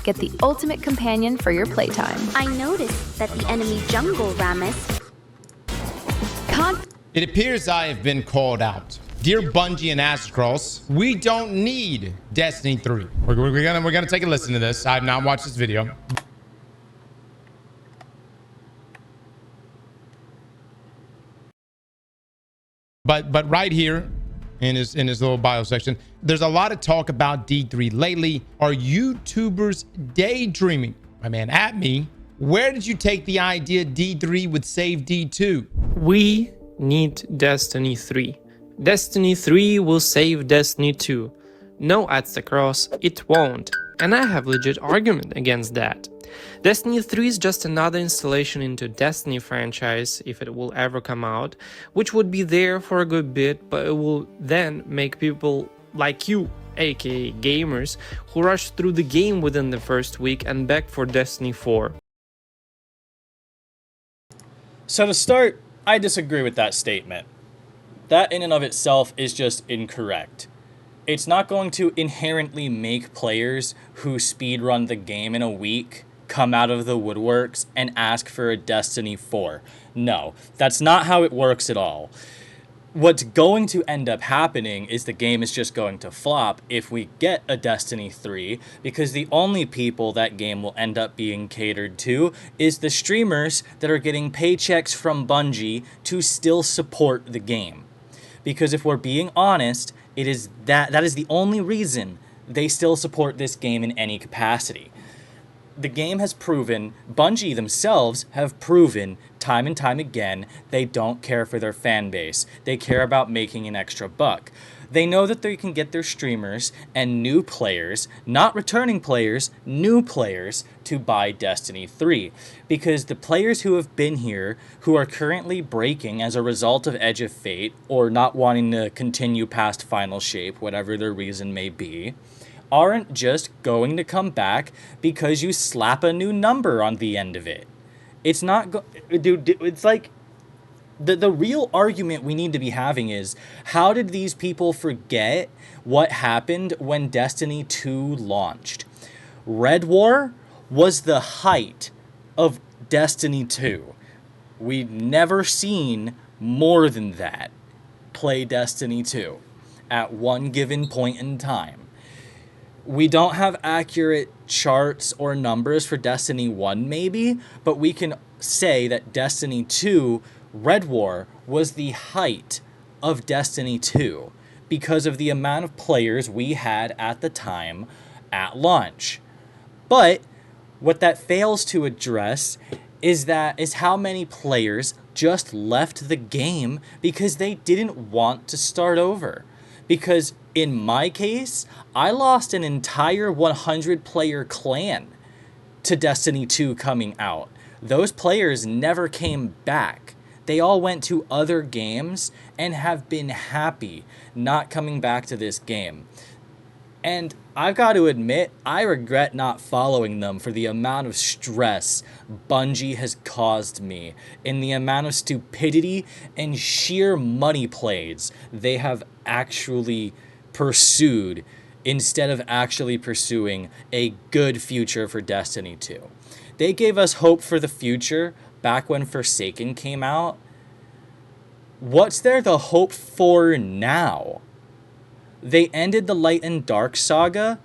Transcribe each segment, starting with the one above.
get the ultimate companion for your playtime. I noticed that the enemy jungle Rammus. It appears I have been called out. Dear Bungie and Aztecross, we don't need Destiny 3. We're gonna take a listen to this. I have not watched this video. But right here in his little bio section, there's a lot of talk about D3 lately. Are YouTubers daydreaming? My man at me, where did you take the idea D3 would save D2? We need Destiny 3. Destiny 3 will save Destiny 2. No, Aztecross, it won't. And I have legit argument against that. Destiny 3 is just another installation into Destiny franchise, if it will ever come out, which would be there for a good bit, but it will then make people like you, aka gamers, who rush through the game within the first week and beg for Destiny 4. So to start, I disagree with that statement. That in and of itself is just incorrect. It's not going to inherently make players who speedrun the game in a week come out of the woodworks and ask for a Destiny 4. No, that's not how it works at all. What's going to end up happening is the game is just going to flop if we get a Destiny 3, because the only people that game will end up being catered to is the streamers that are getting paychecks from Bungie to still support the game. Because if we're being honest, it is that is the only reason they still support this game in any capacity. The game has proven, Bungie themselves have proven time and time again, they don't care for their fan base. They care about making an extra buck. They know that they can get their streamers and new players, not returning players, new players, to buy Destiny 3. Because the players who have been here, who are currently breaking as a result of Edge of Fate, or not wanting to continue past Final Shape, whatever their reason may be, aren't just going to come back because you slap a new number on the end of it. It's not dude, it's like the real argument we need to be having is, how did these people forget what happened when Destiny 2 launched? Red War was the height of Destiny 2. We've never seen more than that play Destiny 2 at one given point in time. We don't have accurate charts or numbers for Destiny 1 maybe, but we can say that Destiny 2 Red War was the height of Destiny 2 because of the amount of players we had at the time at launch. But what that fails to address is how many players just left the game because they didn't want to start over. Because in my case, I lost an entire 100-player clan to Destiny 2 coming out. Those players never came back. They all went to other games and have been happy not coming back to this game. And I've got to admit, I regret not following them for the amount of stress Bungie has caused me, and the amount of stupidity and sheer money plays they have actually pursued instead of actually pursuing a good future for Destiny 2. They gave us hope for the future back when Forsaken came out. What's there to hope for now? They ended the Light and Dark saga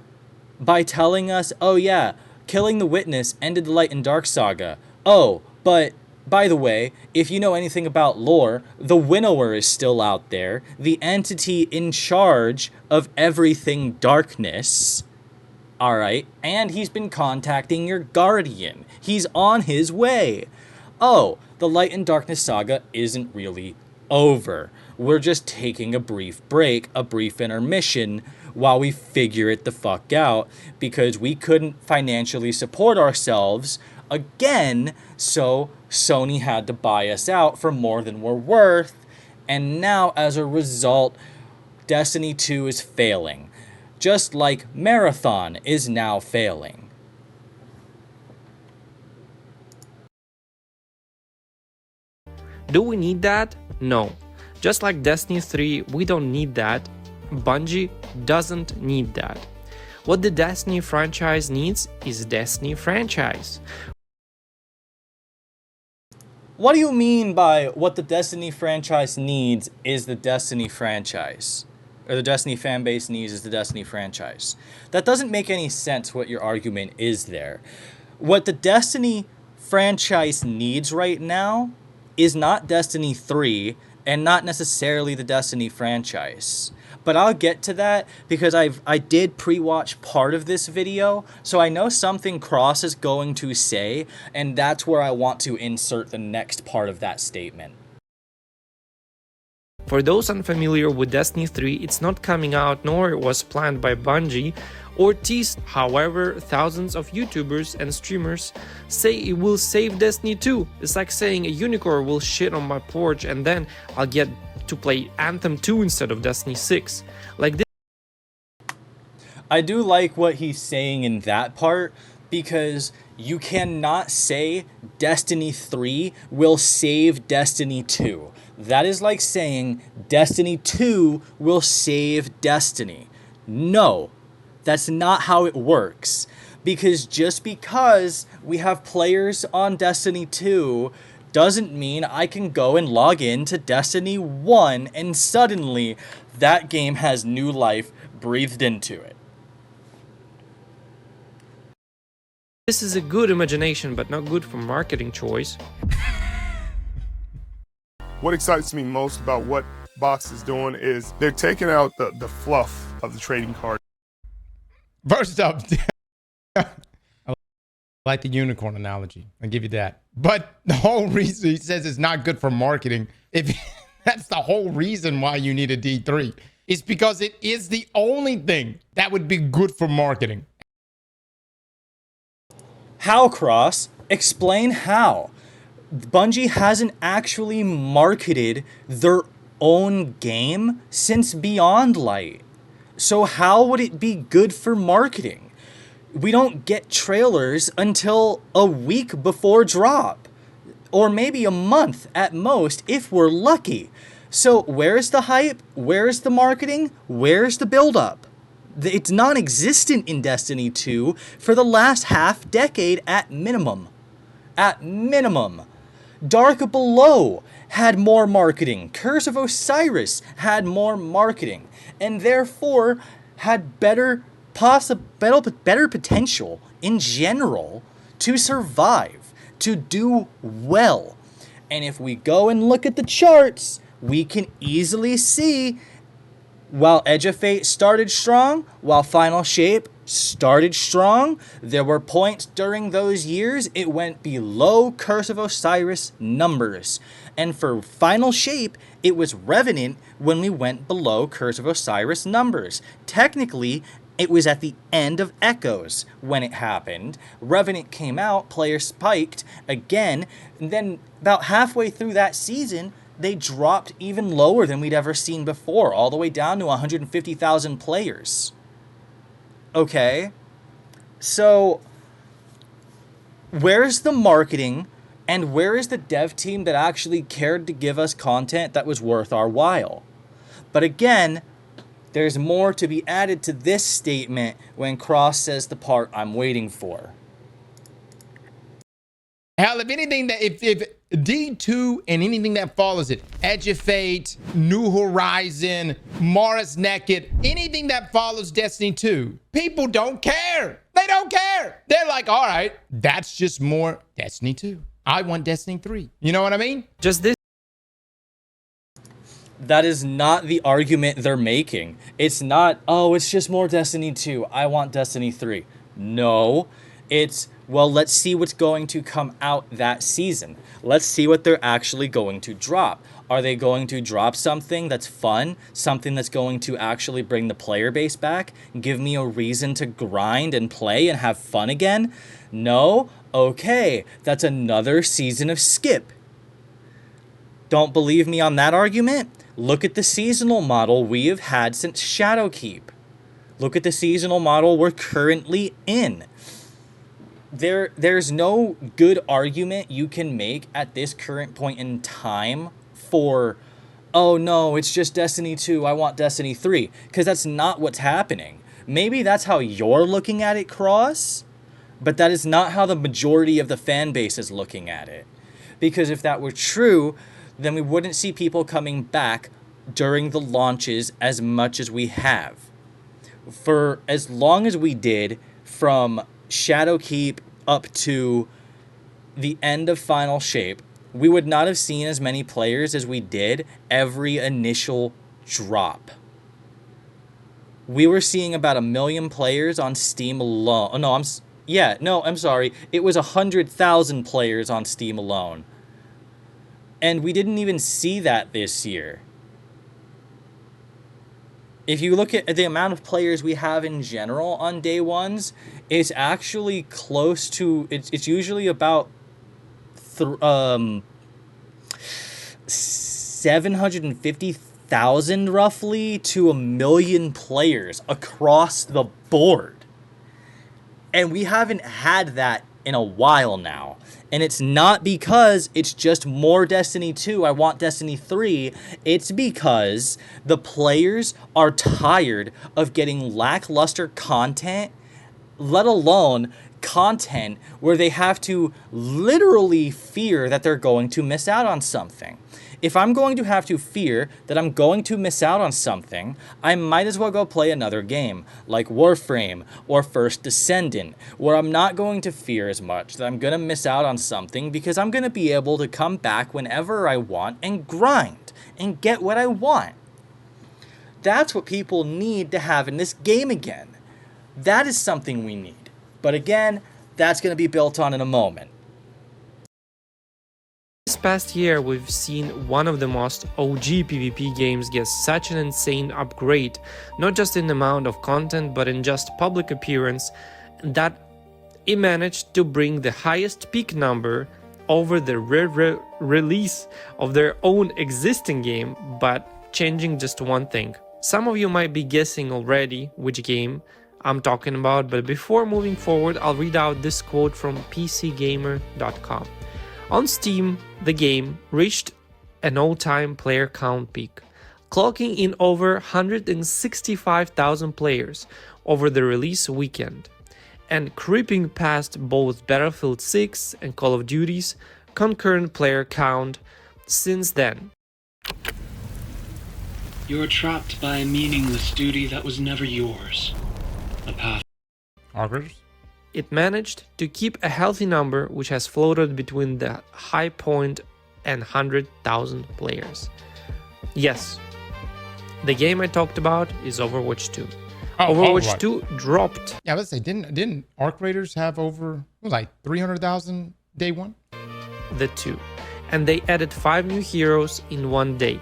by telling us, oh yeah, killing the Witness ended the Light and Dark saga. Oh, but by the way, if you know anything about lore, the Winnower is still out there, the entity in charge of everything darkness. Alright, and he's been contacting your Guardian. He's on his way. Oh, the Light and Darkness saga isn't really over. We're just taking a brief break, a brief intermission, while we figure it the fuck out, because we couldn't financially support ourselves again, so Sony had to buy us out for more than we're worth, and now as a result, Destiny 2 is failing, just like Marathon is now failing. Do we need that? No. Just like Destiny 3, we don't need that. Bungie doesn't need that. What the Destiny franchise needs is Destiny franchise. What do you mean by what the Destiny franchise needs is the Destiny franchise? Or the Destiny fanbase needs is the Destiny franchise? That doesn't make any sense what your argument is there. What the Destiny franchise needs right now is not Destiny 3 and not necessarily the Destiny franchise. But I'll get to that because I did pre-watch part of this video, so I know something Cross is going to say, and that's where I want to insert the next part of that statement. For those unfamiliar with Destiny 3, it's not coming out nor was planned by Bungie or teased. However, thousands of YouTubers and streamers say it will save Destiny 2. It's like saying a unicorn will shit on my porch and then I'll get to play Anthem 2 instead of Destiny 6. Like this. I do like what he's saying in that part, because you cannot say Destiny 3 will save Destiny 2. That is like saying Destiny 2 will save Destiny. No, that's not how it works. Because just because we have players on Destiny 2 doesn't mean I can go and log in to Destiny 1 and suddenly that game has new life breathed into it. This is a good imagination, but not good for marketing choice. What excites me most about what Box is doing is they're taking out the fluff of the trading card. First up, I like the unicorn analogy. I'll give you that. But the whole reason he says it's not good for marketing, if that's the whole reason why you need a D3, is because it is the only thing that would be good for marketing. How, Cross? Explain how. Bungie hasn't actually marketed their own game since Beyond Light. So how would it be good for marketing? We don't get trailers until a week before drop, or maybe a month at most if we're lucky. So where's the hype? Where's the marketing? Where's the build-up? It's non-existent in Destiny 2 for the last half decade at minimum. At minimum. Dark Below had more marketing. Curse of Osiris had more marketing, and therefore had better potential in general to survive, to do well. And if we go and look at the charts, we can easily see while Edge of Fate started strong, while Final Shape started strong, there were points during those years it went below Curse of Osiris numbers. And for Final Shape, it was Revenant when we went below Curse of Osiris numbers. Technically, it was at the end of Echoes when it happened. Revenant came out, players spiked again, and then about halfway through that season, they dropped even lower than we'd ever seen before, all the way down to 150,000 players. Okay, so where's the marketing and where is the dev team that actually cared to give us content that was worth our while? But again, there's more to be added to this statement when Cross says the part I'm waiting for. Hell, if anything that if D2 and anything that follows it, Edge of Fate, New Horizon, Mars Naked, anything that follows Destiny 2, people don't care. They don't care. They're like, all right, that's just more Destiny 2. I want Destiny 3. You know what I mean? Just this. That is not the argument they're making. It's not, oh, it's just more Destiny 2. I want Destiny 3. No, it's, well, let's see what's going to come out that season. Let's see what they're actually going to drop. Are they going to drop something that's fun? Something that's going to actually bring the player base back? Give me a reason to grind and play and have fun again? No? Okay, that's another season of skip. Don't believe me on that argument? Look at the seasonal model we have had since Shadowkeep. Look at the seasonal model we're currently in. There's no good argument you can make at this current point in time for, oh no, it's just Destiny 2, I want Destiny 3, because that's not what's happening. Maybe that's how you're looking at it, Cross, but that is not how the majority of the fan base is looking at it. Because if that were true, then we wouldn't see people coming back during the launches as much as we have. For as long as we did, from Shadowkeep up to the end of Final Shape, we would not have seen as many players as we did every initial drop. We were seeing about 1 million players on Steam alone. Oh, no, I'm sorry. It was 100,000 players on Steam alone. And we didn't even see that this year. If you look at the amount of players we have in general on day ones, it's actually close to, it's usually about 750,000 roughly to 1 million players across the board. And we haven't had that in a while now. And it's not because it's just more Destiny 2, I want Destiny 3. It's because the players are tired of getting lackluster content, let alone content where they have to literally fear that they're going to miss out on something. If I'm going to have to fear that I'm going to miss out on something, I might as well go play another game, like Warframe or First Descendant, where I'm not going to fear as much that I'm going to miss out on something because I'm going to be able to come back whenever I want and grind and get what I want. That's what people need to have in this game again. That is something we need. But again, that's going to be built on in a moment. This past year, we've seen one of the most OG PvP games get such an insane upgrade, not just in the amount of content, but in just public appearance, that it managed to bring the highest peak number over the release of their own existing game, but changing just one thing. Some of you might be guessing already which game I'm talking about, but before moving forward, I'll read out this quote from PCGamer.com. On Steam, the game reached an all-time player count peak, clocking in over 165,000 players over the release weekend, and creeping past both Battlefield 6 and Call of Duty's concurrent player count since then. You are trapped by a meaningless duty that was never yours. A path. Arbiters? It managed to keep a healthy number which has floated between the high point and 100,000 players. Yes, the game I talked about is Overwatch 2. Overwatch 2 dropped. Yeah, let's say, didn't Arc Raiders have over, like 300,000 day one? The 2. And they added 5 new heroes in one day.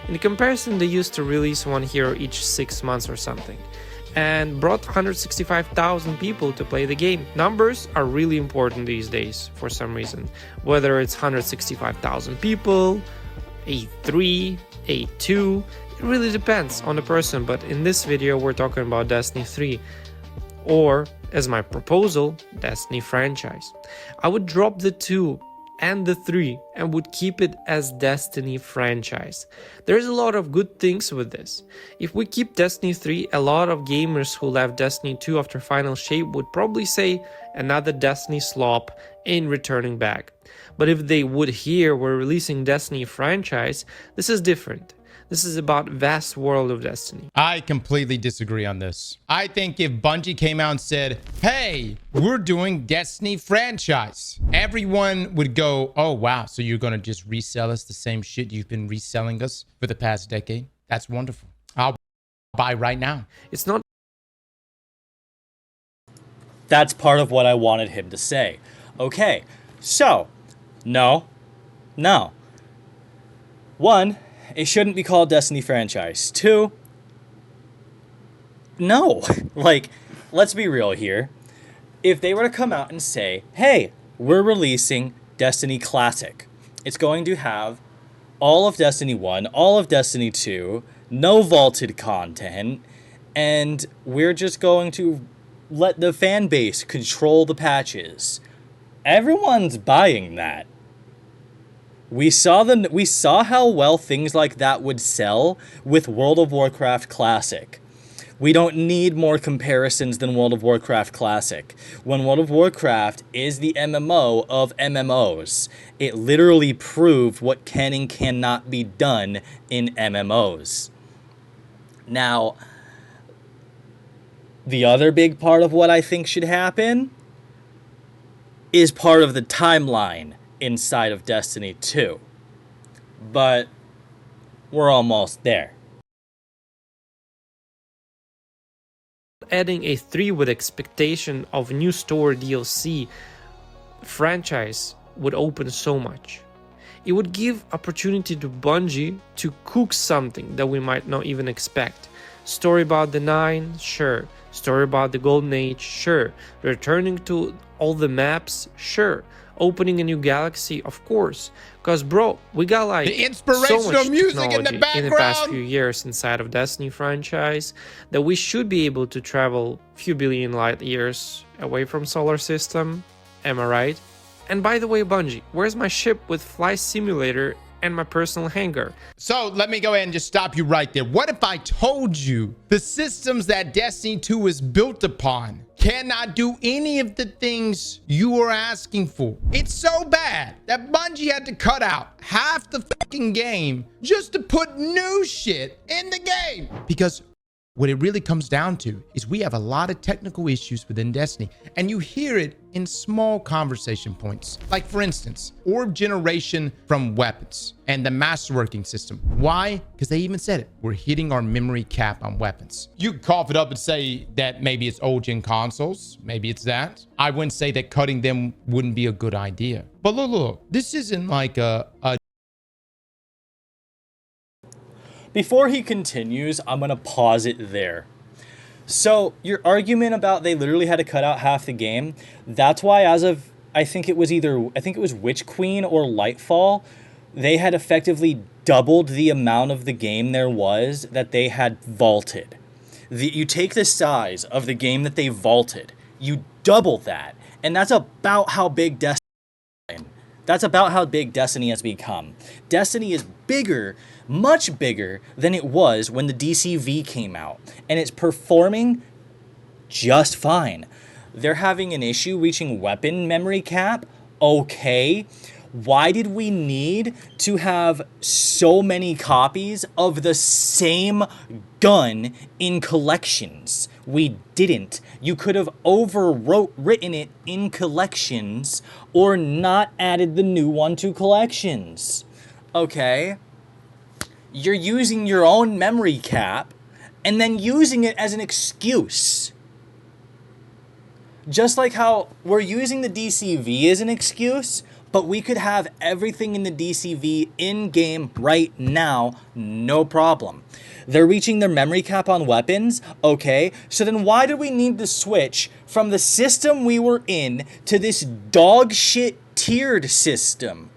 In comparison, they used to release one hero each 6 months or something, and brought 165,000 people to play the game. Numbers are really important these days for some reason. Whether it's 165,000 people, A3, A2, it really depends on the person, but in this video we're talking about Destiny 3, or as my proposal, Destiny franchise. I would drop the 2 and the 3 and would keep it as Destiny franchise. There's a lot of good things with this. If we keep Destiny 3, a lot of gamers who left Destiny 2 after Final Shape would probably say another Destiny slop ain't returning back. But if they would hear we're releasing Destiny franchise, this is different. This is about vast world of Destiny. I completely disagree on this. I think if Bungie came out and said, hey, we're doing Destiny franchise, everyone would go, oh, wow, so you're going to just resell us the same shit you've been reselling us for the past decade? That's wonderful. I'll buy right now. It's not. That's part of what I wanted him to say. Okay, so, no. One, it shouldn't be called Destiny franchise. 2, no. Like, let's be real here. If they were to come out and say, hey, we're releasing Destiny Classic, it's going to have all of Destiny 1, all of Destiny 2, no vaulted content, and we're just going to let the fan base control the patches. Everyone's buying that. We saw how well things like that would sell with World of Warcraft Classic. We don't need more comparisons than World of Warcraft Classic. When World of Warcraft is the MMO of MMOs, it literally proved what can and cannot be done in MMOs. Now, the other big part of what I think should happen is part of the timeline inside of Destiny 2. But we're almost there. Adding a 3 with expectation of new store DLC franchise would open so much. It would give opportunity to Bungie to cook something that we might not even expect. Story about the 9, sure. Story about the Golden Age, sure. Returning to all the maps, sure. Opening a new galaxy, of course. Because, bro, we got like the inspirational so much music in technology the background in the past few years inside of Destiny franchise that we should be able to travel a few billion light years away from solar system. Am I right? And by the way, Bungie, where's my ship with flight simulator and my personal hangar? So let me go ahead and just stop you right there. What if I told you the systems that Destiny 2 is built upon cannot do any of the things you are asking for? It's so bad that Bungie had to cut out half the fucking game just to put new shit in the game. Because what it really comes down to is we have a lot of technical issues within Destiny, and you hear it in small conversation points. Like, for instance, orb generation from weapons and the masterworking system. Why? Because they even said it. We're hitting our memory cap on weapons. You could cough it up and say that maybe it's old gen consoles. Maybe it's that. I wouldn't say that cutting them wouldn't be a good idea. But look, this isn't like a Before he continues, I'm going to pause it there. So, your argument about they literally had to cut out half the game, that's why as of, I think it was Witch Queen or Lightfall, they had effectively doubled the amount of the game there was that they had vaulted. You take the size of the game that they vaulted, you double that, and that's about how big Destiny has become. Destiny is bigger, much bigger than it was when the DCV came out, and it's performing just fine. They're having an issue reaching weapon memory cap. Okay. Why did we need to have so many copies of the same gun in collections? We didn't. You could have written it in collections or not added the new one to collections. Okay? You're using your own memory cap and then using it as an excuse. Just like how we're using the DCV as an excuse, but we could have everything in the DCV in-game right now, no problem. They're reaching their memory cap on weapons, okay, so then why did we need to switch from the system we were in to this dog shit tiered system?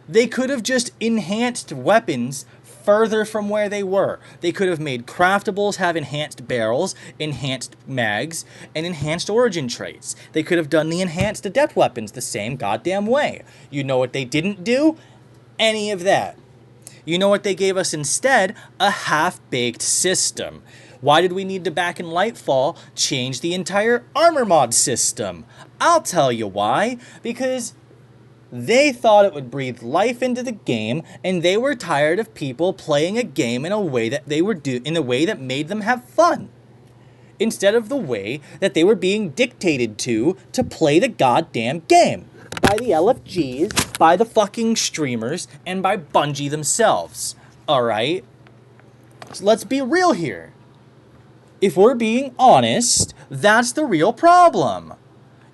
They could have just enhanced weapons further from where they were. They could have made craftables have enhanced barrels, enhanced mags, and enhanced origin traits. They could have done the enhanced adept weapons the same goddamn way. You know what they didn't do? Any of that. You know what they gave us instead? A half-baked system. Why did we need to, back in Lightfall, change the entire armor mod system? I'll tell you why. Because they thought it would breathe life into the game, and they were tired of people playing a game in a way that in a way that made them have fun, instead of the way that they were being dictated to play the goddamn game by the LFGs, by the fucking streamers, and by Bungie themselves. All right, so let's be real here. If we're being honest, that's the real problem.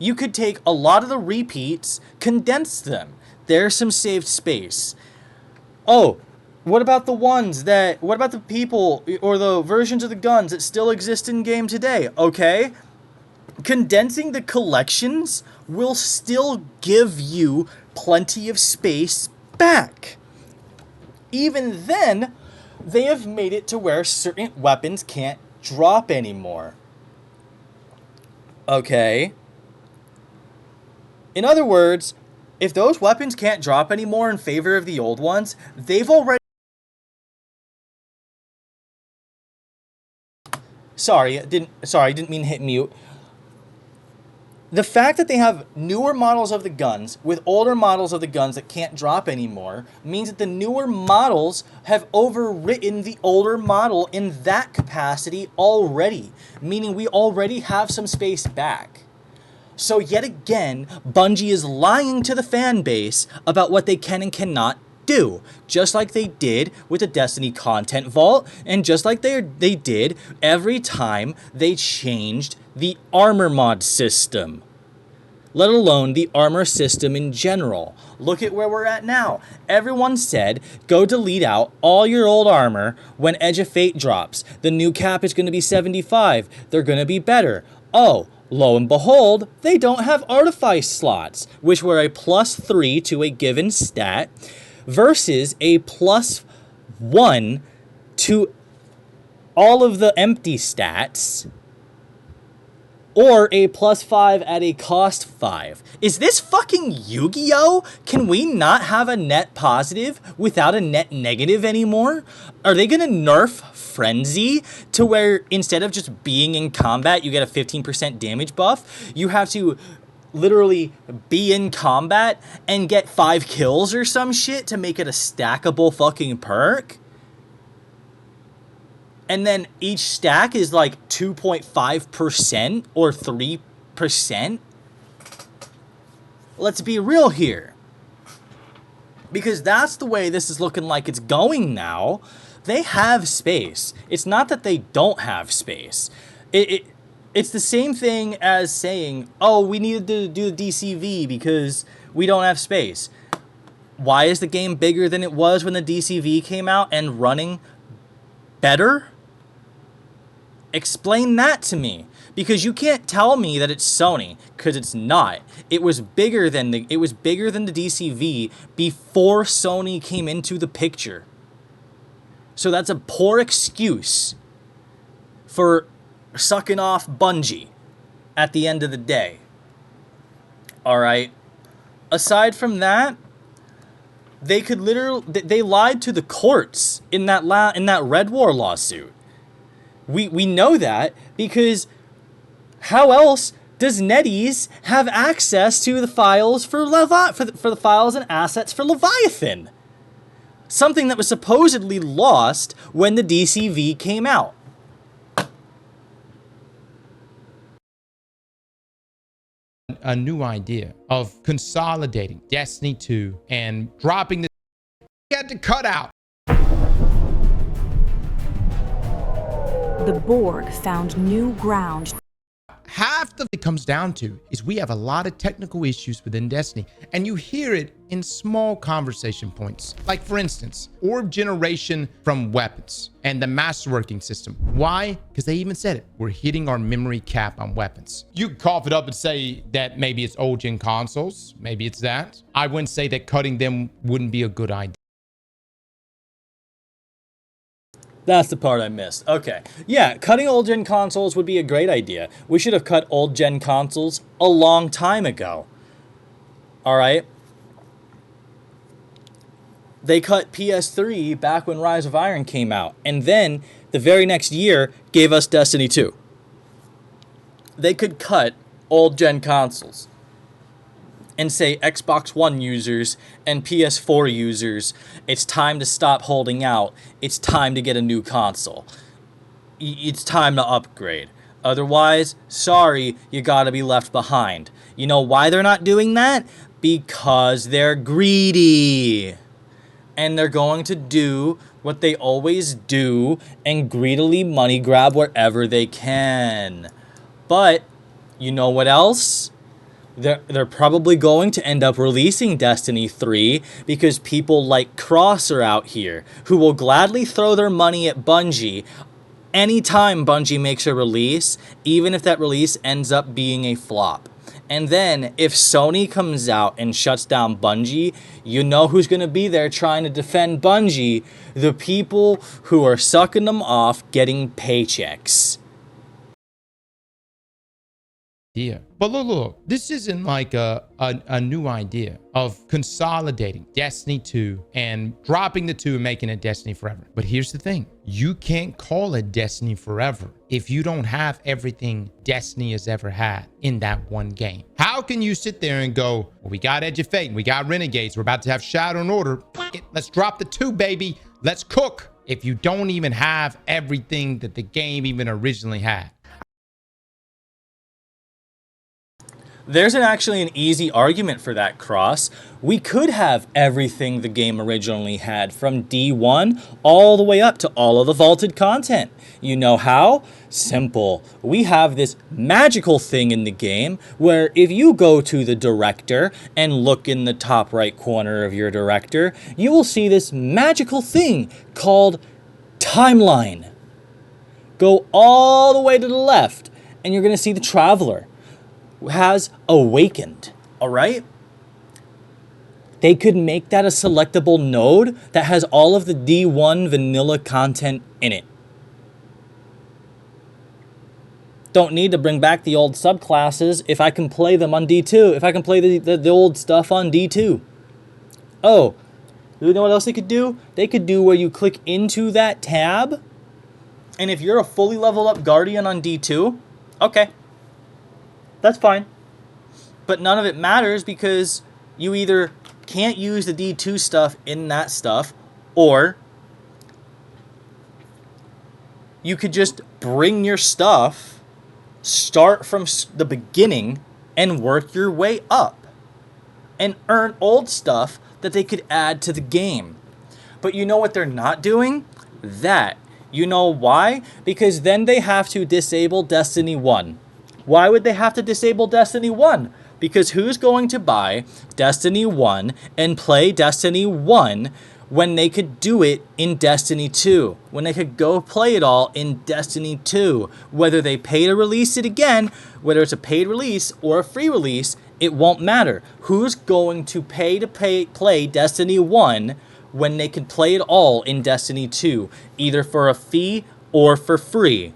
You could take a lot of the repeats, condense them. There's some saved space. Oh, what about the people or the versions of the guns that still exist in game today? Okay. Condensing the collections will still give you plenty of space back. Even then, they have made it to where certain weapons can't drop anymore. Okay. In other words, if those weapons can't drop anymore in favor of the old ones, they've already... sorry, I didn't mean to hit mute. The fact that they have newer models of the guns with older models of the guns that can't drop anymore means that the newer models have overwritten the older model in that capacity already, meaning we already have some space back. So yet again, Bungie is lying to the fan base about what they can and cannot do, just like they did with the Destiny content vault, and just like they did every time they changed the armor mod system, let alone the armor system in general. Look at where we're at now. Everyone said, go delete out all your old armor when Edge of Fate drops. The new cap is going to be 75. They're going to be better. Oh, lo and behold, they don't have artifice slots, which were a +3 to a given stat, versus a +1 to all of the empty stats, or a +5 at a cost 5. Is this fucking Yu-Gi-Oh? Can we not have a net positive without a net negative anymore? Are they gonna nerf Frenzy to where instead of just being in combat, you get a 15% damage buff? You have to literally be in combat and get 5 kills or some shit to make it a stackable fucking perk? And then each stack is like 2.5% or 3%. Let's be real here. Because that's the way this is looking like it's going now. They have space. It's not that they don't have space. It's the same thing as saying, oh, we needed to do the DCV because we don't have space. Why is the game bigger than it was when the DCV came out and running better? Explain that to me, because you can't tell me that it's Sony, because it's not. It was bigger than the DCV before Sony came into the picture. So that's a poor excuse for sucking off Bungie at the end of the day. All right. Aside from that, they lied to the courts in that Red War lawsuit. We know that because how else does NetEase have access to the files for the files and assets for Leviathan? Something that was supposedly lost when the DCV came out. A new idea of consolidating Destiny 2 and dropping this. You had to cut out. The Borg found new ground. Half of it comes down to is we have a lot of technical issues within Destiny, and you hear it in small conversation points. Like, for instance, orb generation from weapons and the masterworking system. Why? Because they even said it. We're hitting our memory cap on weapons. You could cough it up and say that maybe it's old gen consoles. Maybe it's that. I wouldn't say that cutting them wouldn't be a good idea. That's the part I missed. Okay. Yeah, cutting old gen consoles would be a great idea. We should have cut old gen consoles a long time ago. Alright? They cut PS3 back when Rise of Iron came out. And then, the very next year, gave us Destiny 2. They could cut old gen consoles and say, Xbox One users and PS4 users, it's time to stop holding out. It's time to get a new console. It's time to upgrade. Otherwise, sorry, you gotta be left behind. You know why they're not doing that? Because they're greedy. And they're going to do what they always do and greedily money grab wherever they can. But, you know what else? They're probably going to end up releasing Destiny 3 because people like Cross are out here who will gladly throw their money at Bungie anytime Bungie makes a release, even if that release ends up being a flop. And then if Sony comes out and shuts down Bungie, you know who's going to be there trying to defend Bungie? The people who are sucking them off getting paychecks. idea. But look, this isn't like a new idea of consolidating Destiny 2 and dropping the 2 and making it Destiny Forever. But here's the thing. You can't call it Destiny Forever if you don't have everything Destiny has ever had in that one game. How can you sit there and go, well, we got Edge of Fate, we got Renegades, we're about to have Shadow and Order. Let's drop the 2, baby. Let's cook. If you don't even have everything that the game even originally had. There's actually an easy argument for that, Cross. We could have everything the game originally had, from D1 all the way up to all of the vaulted content. You know how? Simple. We have this magical thing in the game where if you go to the director and look in the top right corner of your director, you will see this magical thing called timeline. Go all the way to the left and you're going to see the Traveler has awakened, all right? They could make that a selectable node that has all of the D1 vanilla content in it. Don't need to bring back the old subclasses if I can play them on D2, if I can play the old stuff on D2. Oh, you know what else they could do? They could do where you click into that tab, and if you're a fully leveled up Guardian on D2, okay. That's fine. But none of it matters because you either can't use the D2 stuff in that stuff, or you could just bring your stuff, start from the beginning, and work your way up and earn old stuff that they could add to the game. But you know what they're not doing? That. You know why? Because then they have to disable Destiny 1. Why would they have to disable Destiny 1? Because who's going to buy Destiny 1 and play Destiny 1 when they could do it in Destiny 2? When they could go play it all in Destiny 2? Whether they pay to release it again, whether it's a paid release or a free release, it won't matter. Who's going to pay to play Destiny 1 when they can play it all in Destiny 2? Either for a fee or for free.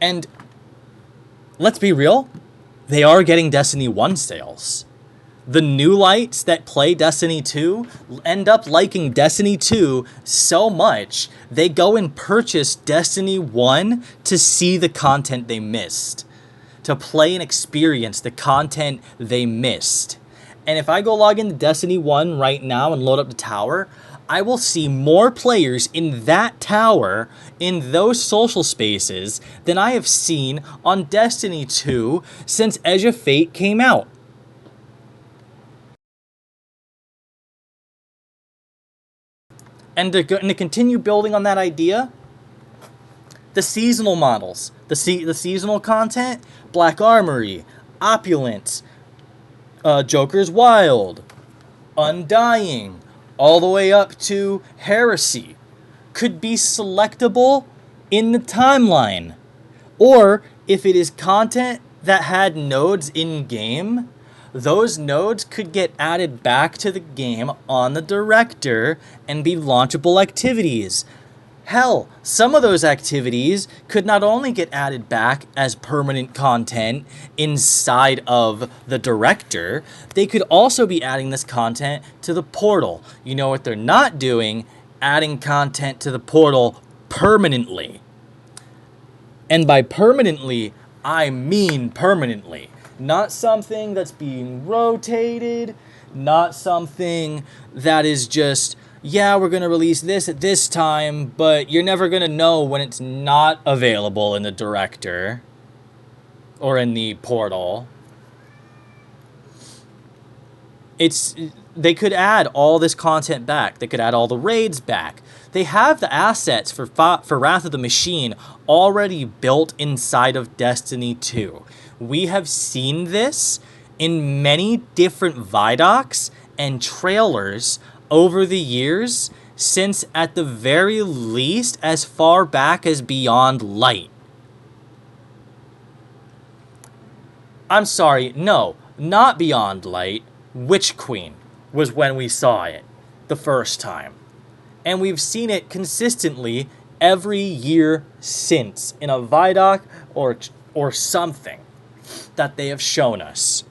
And let's be real, they are getting Destiny 1 sales. The new lights that play Destiny 2 end up liking Destiny 2 so much, they go and purchase Destiny 1 to see the content they missed. To play and experience the content they missed. And if I go log into Destiny 1 right now and load up the tower, I will see more players in that tower, in those social spaces, than I have seen on Destiny 2 since Edge of Fate came out. And to continue building on that idea, the seasonal models, the seasonal content, Black Armory, Opulence, Joker's Wild, Undying, all the way up to Heresy, could be selectable in the timeline. Or if it is content that had nodes in-game, those nodes could get added back to the game on the director and be launchable activities. Hell, some of those activities could not only get added back as permanent content inside of the director, they could also be adding this content to the portal. You know what they're not doing? Adding content to the portal permanently. And by permanently, I mean permanently. Not something that's being rotated, not something that is just, yeah, we're going to release this at this time, but you're never going to know when it's not available in the director or in the portal. They could add all this content back. They could add all the raids back. They have the assets for Wrath of the Machine already built inside of Destiny 2. We have seen this in many different Vidocs and trailers over the years, since at the very least as far back as Beyond Light. I'm sorry, no, not Beyond Light. Witch Queen was when we saw it the first time. And we've seen it consistently every year since in a Vidoc or or something that they have shown us.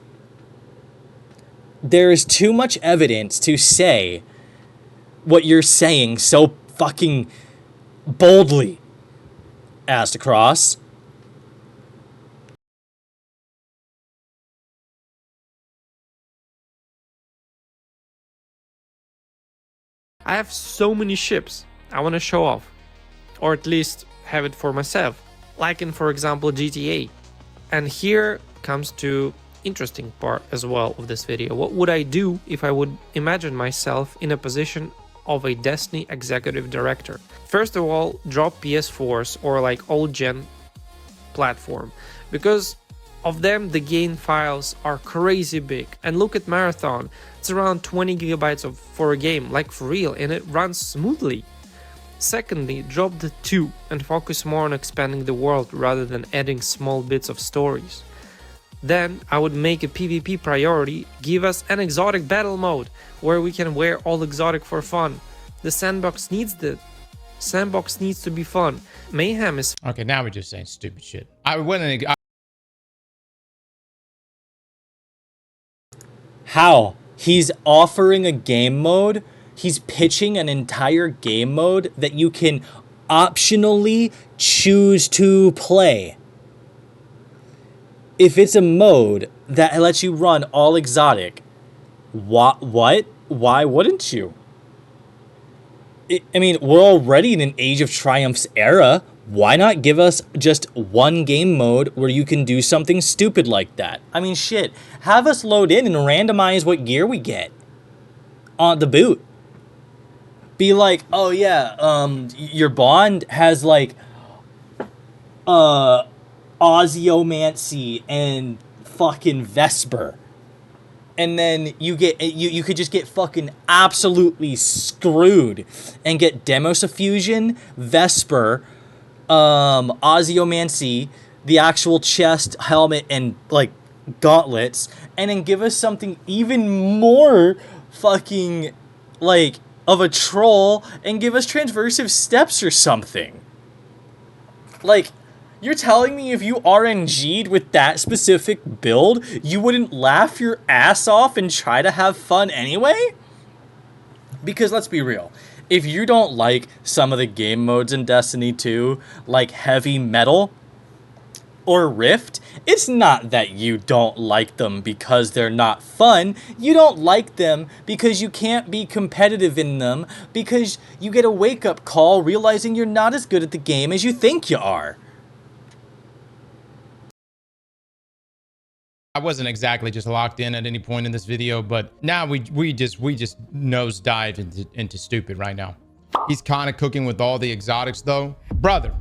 There is too much evidence to say what you're saying so fucking boldly, Aztecross. I have so many ships I want to show off, or at least have it for myself, like in, for example, GTA. And here comes to interesting part as well of this video. What would I do if I would imagine myself in a position of a Destiny executive director? First of all, drop PS4s or like old gen platform, because of them the game files are crazy big. And look at Marathon, it's around 20 gigabytes for a game, like for real, and it runs smoothly. Secondly, drop the 2 and focus more on expanding the world rather than adding small bits of stories. Then I would make a PvP priority, give us an exotic battle mode where we can wear all exotic for fun. The sandbox needs to be fun. Mayhem is Okay, now we're just saying stupid shit. How? He's offering a game mode. He's pitching an entire game mode that you can optionally choose to play. If it's a mode that lets you run all exotic, what? Why wouldn't you? I mean, we're already in an Age of Triumphs era. Why not give us just one game mode where you can do something stupid like that? I mean, shit. Have us load in and randomize what gear we get on the boot. Be like, oh yeah, your bond has like Ozymancy and fucking Vesper. And then you could just get fucking absolutely screwed and get Demos of Fusion, Vesper, Ozymancy, the actual chest, helmet, and like gauntlets, and then give us something even more fucking like of a troll and give us transversive steps or something. Like, you're telling me if you RNG'd with that specific build, you wouldn't laugh your ass off and try to have fun anyway? Because let's be real. If you don't like some of the game modes in Destiny 2, like Heavy Metal or Rift, it's not that you don't like them because they're not fun. You don't like them because you can't be competitive in them, because you get a wake-up call realizing you're not as good at the game as you think you are. I wasn't exactly just locked in at any point in this video, but now we just nosedive into stupid right now. He's kind of cooking with all the exotics though. Brother,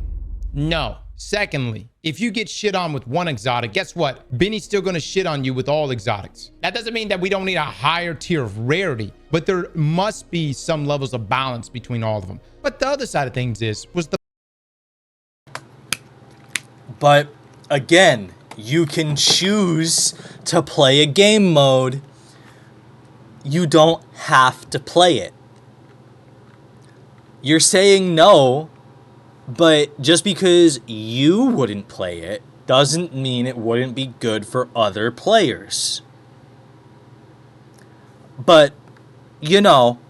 no. Secondly, if you get shit on with one exotic, guess what? Benny's still going to shit on you with all exotics. That doesn't mean that we don't need a higher tier of rarity, but there must be some levels of balance between all of them. But the other side of things But again, you can choose to play a game mode. You don't have to play it. You're saying no, but just because you wouldn't play it doesn't mean it wouldn't be good for other players. But, you know,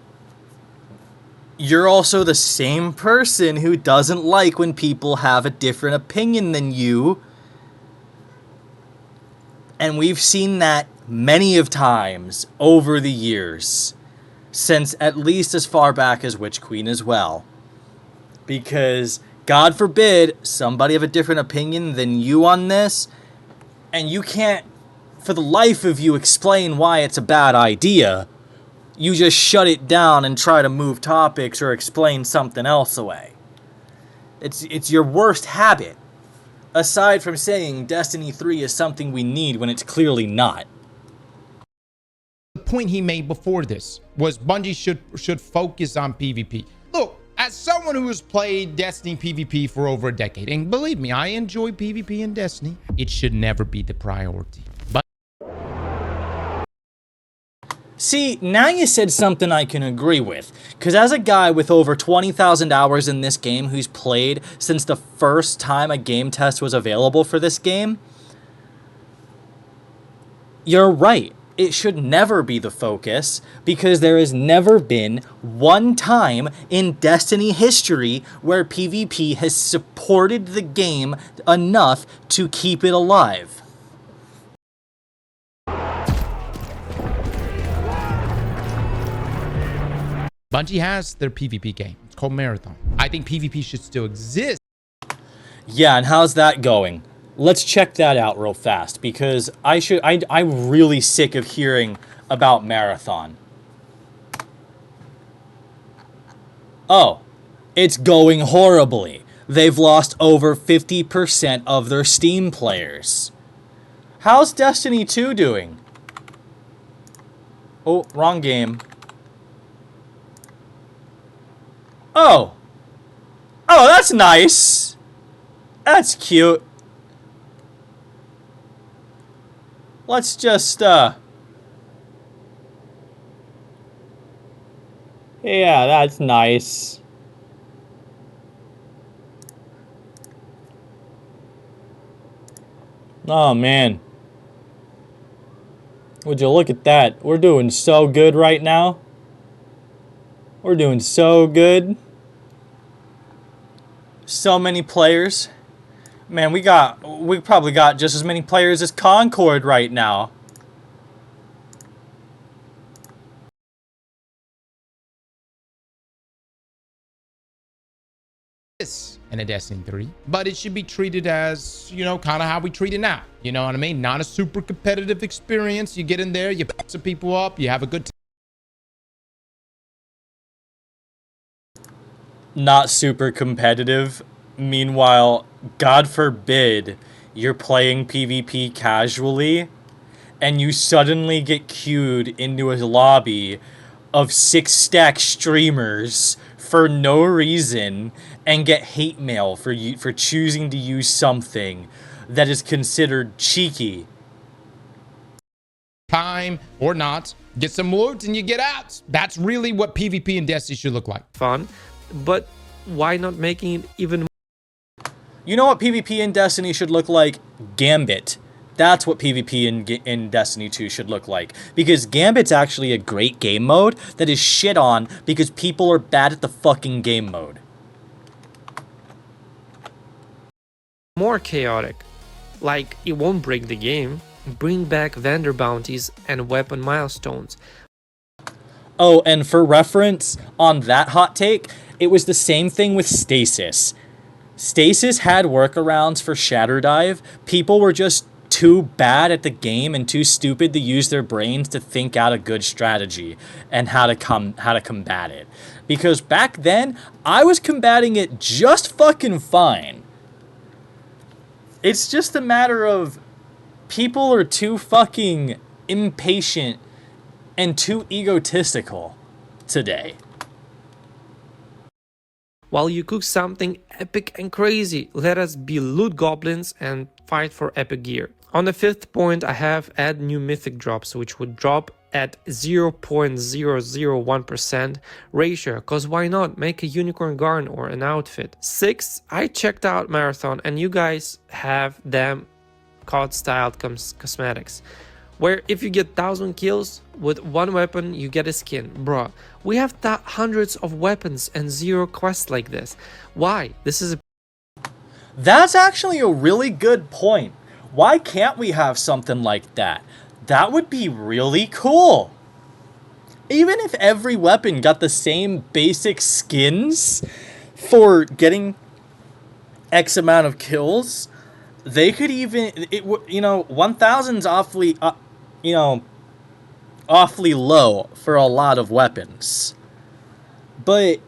you're also the same person who doesn't like when people have a different opinion than you. And we've seen that many of times over the years, since at least as far back as Witch Queen as well. Because, God forbid, somebody have a different opinion than you on this, and you can't, for the life of you, explain why it's a bad idea. You just shut it down and try to move topics or explain something else away. It's your worst habit. Aside from saying Destiny 3 is something we need when it's clearly not. the point he made before this was Bungie should focus on PvP. Look, as someone who has played Destiny PvP for over a decade, and believe me, I enjoy PvP in Destiny, it should never be the priority. But See, now you said something I can agree with. Because as a guy with over 20,000 hours in this game who's played since the first time a game test was available for this game, you're right. It should never be the focus, because there has never been one time in Destiny history where PvP has supported the game enough to keep it alive. Bungie has their PvP game. It's called Marathon. I think PvP should still exist. Yeah, and how's that going? Let's check that out real fast, because I'm really sick of hearing about Marathon. Oh, it's going horribly. They've lost over 50% of their Steam players. How's Destiny 2 doing? Oh, wrong game. Oh. Oh, that's nice. That's cute. Let's just, yeah, that's nice. Oh, man. Would you look at that? We're doing so good right now. We're doing so good. So many players. Man, we probably got just as many players as Concord right now. In a Destiny 3, but it should be treated as, you know, kind of how we treat it now. You know what I mean? Not a super competitive experience. You get in there, you pick some people up, you have a good time. Not super competitive. Meanwhile, God forbid you're playing PvP casually and you suddenly get queued into a lobby of 6-stack streamers for no reason and get hate mail for choosing to use something that is considered cheeky. Time or not, get some loot and you get out. That's really what PvP in Destiny should look like. Fun, but why not making it even more? You know what PvP in Destiny should look like? Gambit. That's what PvP in Destiny 2 should look like. Because Gambit's actually a great game mode that is shit on because people are bad at the fucking game mode. More chaotic. Like, it won't break the game. Bring back vendor bounties and weapon milestones. Oh, and for reference on that hot take, it was the same thing with Stasis. Stasis had workarounds for Shatter Dive. People were just too bad at the game and too stupid to use their brains to think out a good strategy and how to combat it. Because back then, I was combating it just fucking fine. It's just a matter of people are too fucking impatient and too egotistical today. While you cook something epic and crazy, let us be loot goblins and fight for epic gear. On the fifth point, I have add new mythic drops, which would drop at 0.001% ratio, cause why not make a unicorn garn or an outfit. 6, I checked out Marathon and you guys have them COD styled cosmetics, where if you get 1,000 kills with one weapon, you get a skin. Bruh, we have hundreds of weapons and 0 quests like this. Why? That's actually a really good point. Why can't we have something like that? That would be really cool. Even if every weapon got the same basic skins for getting X amount of kills, they could even, 1,000's awfully, awfully low for a lot of weapons. But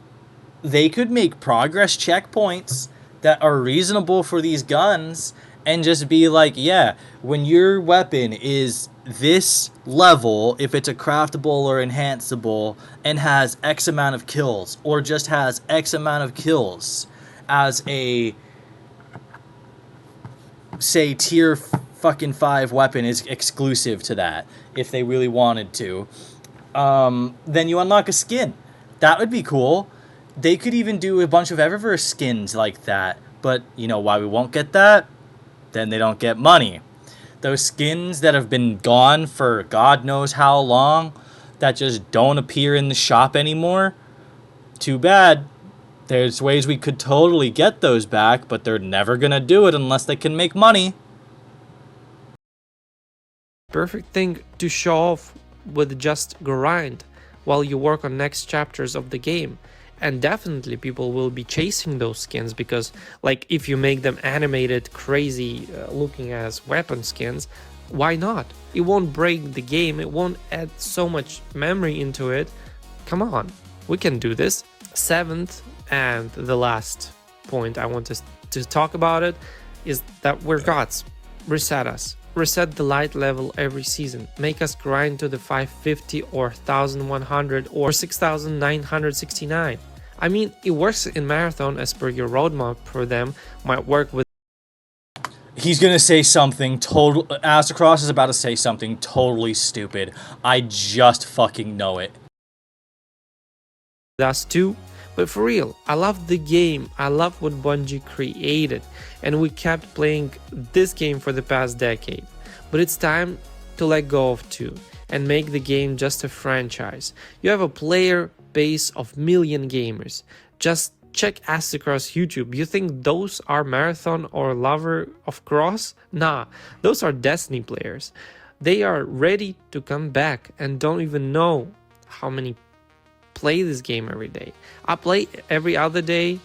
they could make progress checkpoints that are reasonable for these guns and just be like, yeah, when your weapon is this level, if it's a craftable or enhanceable, and has X amount of kills, or just has X amount of kills as a, say, tier fucking 5 weapon is exclusive to that, if they really wanted to, then you unlock a skin. That would be cool. They could even do a bunch of Eververse skins like that. But you know why we won't get that? Then they don't get money. Those skins that have been gone for God knows how long, that just don't appear in the shop anymore, too bad. There's ways we could totally get those back, but they're never gonna do it unless they can make money. Perfect thing to show off with just grind while you work on next chapters of the game. And definitely people will be chasing those skins because, like, if you make them animated, crazy looking as weapon skins, why not? It won't break the game, it won't add so much memory into it. Come on, we can do this. Seventh and the last point I want to talk about it is that we're gods. Reset us. Reset the light level every season. Make us grind to the 550 or 1100 or 6969. I mean, it works in marathon as per your roadmap for them, might work with. He's gonna say something total. Aztecross is about to say something totally stupid. I just fucking know it. Us too. But for real, I love the game, I love what Bungie created, and we kept playing this game for the past decade. But it's time to let go of two and make the game just a franchise. You have a player base of million gamers. Just check Aztecross YouTube. You think those are marathon or lover of cross? Nah, those are Destiny players. They are ready to come back and don't even know how many play this game every day. I play every other day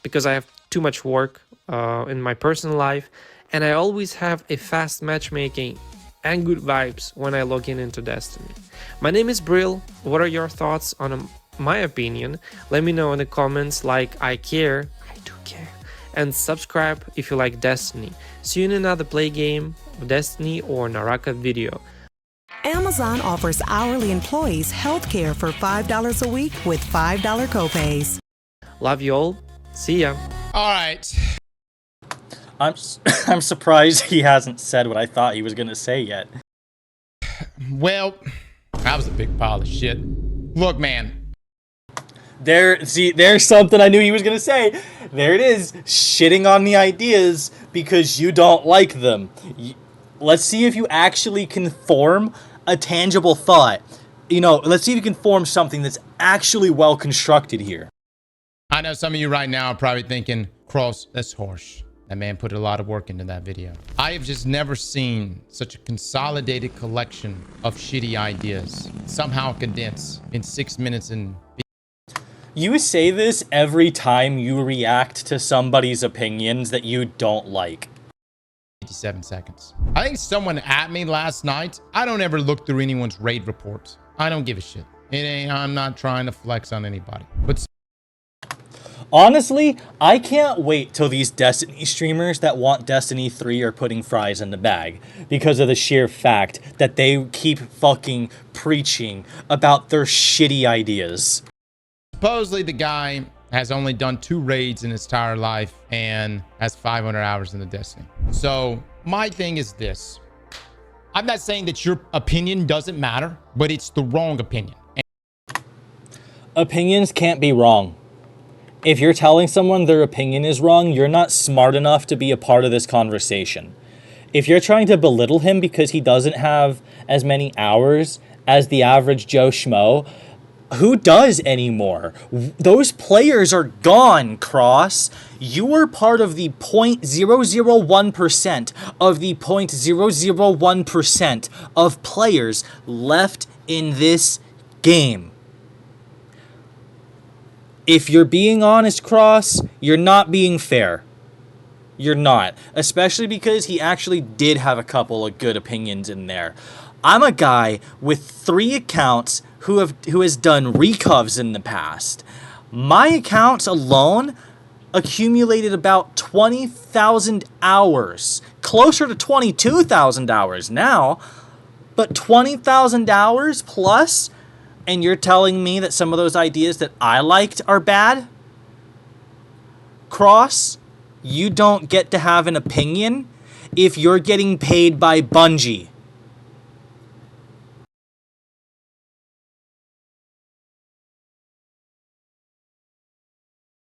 because I have too much work in my personal life, and I always have a fast matchmaking and good vibes when I log into Destiny. My name is Brill. What are your thoughts on my opinion? Let me know in the comments. Like, I care, I do care, and subscribe if you like Destiny. See you in another play game of Destiny or Naraka video. Amazon offers hourly employees health care for $5 a week with $5 copays. Love you all. See ya. All right. I'm surprised he hasn't said what I thought he was gonna say yet. Well, that was a big pile of shit. Look, man. There's something I knew he was gonna say. There it is, shitting on the ideas because you don't like them. Let's see if you actually can form a tangible thought. You know, let's see if you can form something that's actually well constructed here. I know some of you right now are probably thinking, Cross, that's harsh. That man put a lot of work into that video. I have just never seen such a consolidated collection of shitty ideas somehow condensed in 6 minutes and... You say this every time you react to somebody's opinions that you don't like. 57 seconds. I think someone at me last night. I don't ever look through anyone's raid reports. I don't give a shit. I'm not trying to flex on anybody. But honestly, I can't wait till these Destiny streamers that want Destiny 3 are putting fries in the bag because of the sheer fact that they keep fucking preaching about their shitty ideas. Supposedly the guy has only done 2 raids in his entire life and has 500 hours in the Destiny. So my thing is this. I'm not saying that your opinion doesn't matter, but it's the wrong opinion. Opinions can't be wrong. If you're telling someone their opinion is wrong, you're not smart enough to be a part of this conversation. If you're trying to belittle him because he doesn't have as many hours as the average Joe Schmo, who does anymore? Those players are gone, Cross. You are part of the 0.001% of the 0.001% of players left in this game. If you're being honest, Cross, you're not being fair. You're not. Especially because he actually did have a couple of good opinions in there. I'm a guy with 3 accounts who has done recovs in the past. My accounts alone accumulated about 20,000 hours. Closer to 22,000 hours now. But 20,000 hours plus, and you're telling me that some of those ideas that I liked are bad? Cross, you don't get to have an opinion if you're getting paid by Bungie.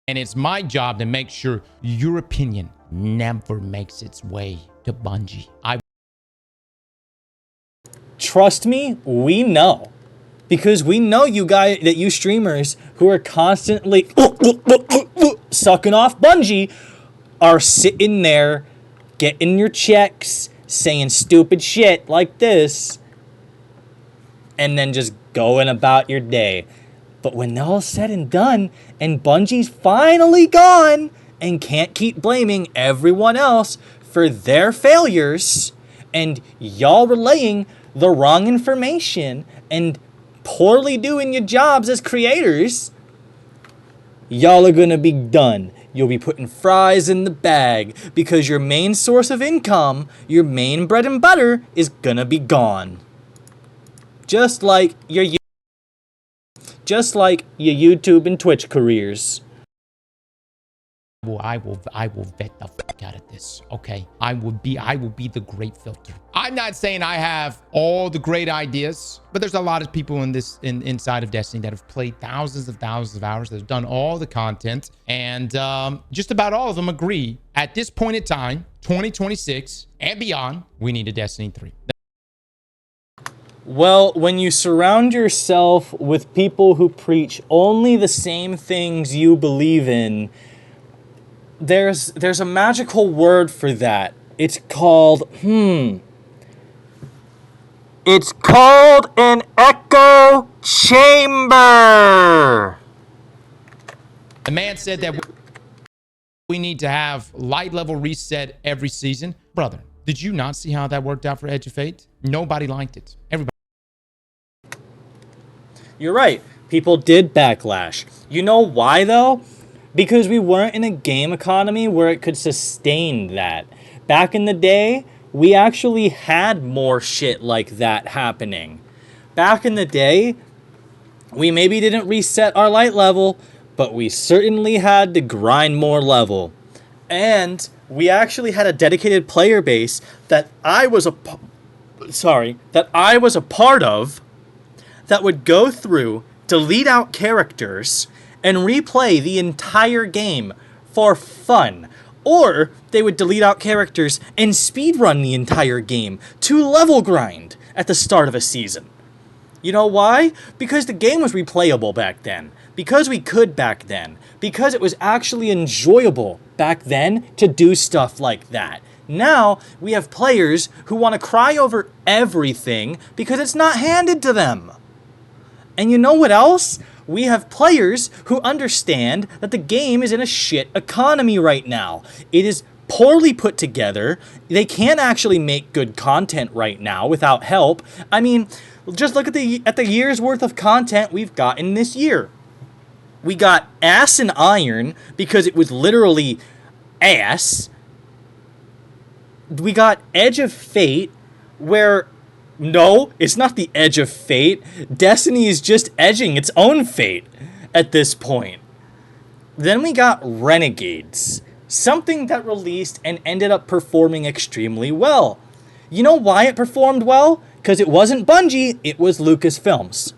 And it's my job to make sure your opinion never makes its way to Bungie. Trust me, we know. Because we know you guys, that you streamers who are constantly sucking off Bungie are sitting there getting your checks, saying stupid shit like this, and then just going about your day. But when all's said and done, and Bungie's finally gone and can't keep blaming everyone else for their failures, and y'all relaying the wrong information and poorly doing your jobs as creators, y'all are gonna be done. You'll be putting fries in the bag because your main source of income, your main bread and butter, is gonna be gone. Just like your YouTube and Twitch careers. I will vet the fuck out of this. Okay, I will be the great filter. I'm not saying I have all the great ideas, but there's a lot of people inside of Destiny that have played thousands of hours, that have done all the content, and just about all of them agree at this point in time, 2026 and beyond, we need a Destiny 3. Well, when you surround yourself with people who preach only the same things you believe in, there's a magical word for that. It's called, It's called an echo chamber. The man said that we need to have light level reset every season. Brother, did you not see how that worked out for Edge of Fate? Nobody liked it. Everybody. You're right. People did backlash. You know why, though? Because we weren't in a game economy where it could sustain that. Back in the day, we actually had more shit like that happening. Back in the day, we maybe didn't reset our light level, but we certainly had to grind more level. And we actually had a dedicated player base that I was a part of, that would go through, delete out characters, and replay the entire game for fun. Or they would delete out characters and speedrun the entire game to level grind at the start of a season. You know why? Because the game was replayable back then. Because we could back then. Because it was actually enjoyable back then to do stuff like that. Now, we have players who want to cry over everything because it's not handed to them. And you know what else? We have players who understand that the game is in a shit economy right now. It is poorly put together. They can't actually make good content right now without help. I mean, just look at the year's worth of content we've gotten this year. We got ass and iron because it was literally ass. We got Edge of Fate, where no, it's not the edge of fate. Destiny is just edging its own fate at this point. Then we got Renegades, something that released and ended up performing extremely well. You know why it performed well? Because it wasn't Bungie, it was Lucasfilms.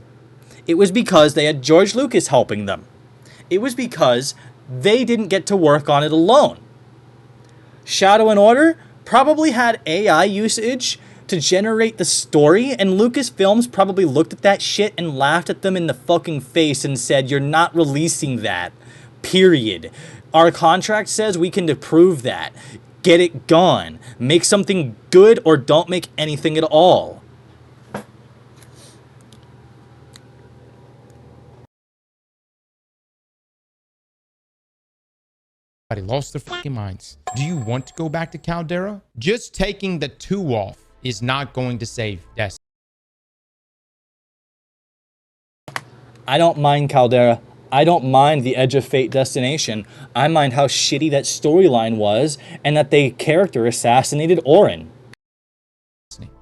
It was because they had George Lucas helping them. It was because they didn't get to work on it alone. Shadow and Order probably had AI usage to generate the story, and Lucasfilms probably looked at that shit and laughed at them in the fucking face and said, "You're not releasing that. Period. Our contract says we can approve that. Get it gone. Make something good or don't make anything at all." Everybody lost their fucking minds. Do you want to go back to Caldera? Just taking the 2 off is not going to save Destiny. I don't mind Caldera. I don't mind the Edge of Fate destination. I mind how shitty that storyline was and that the character assassinated Orin.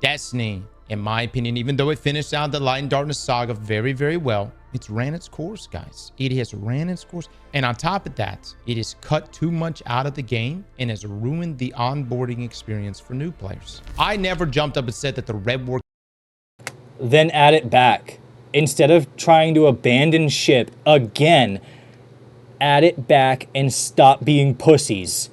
Destiny, in my opinion, even though it finished out the Light and Darkness saga very, very well, it's ran its course, guys. It has ran its course. And on top of that, it has cut too much out of the game and has ruined the onboarding experience for new players. I never jumped up and said that the Red War... Then add it back. Instead of trying to abandon ship again, add it back and stop being pussies.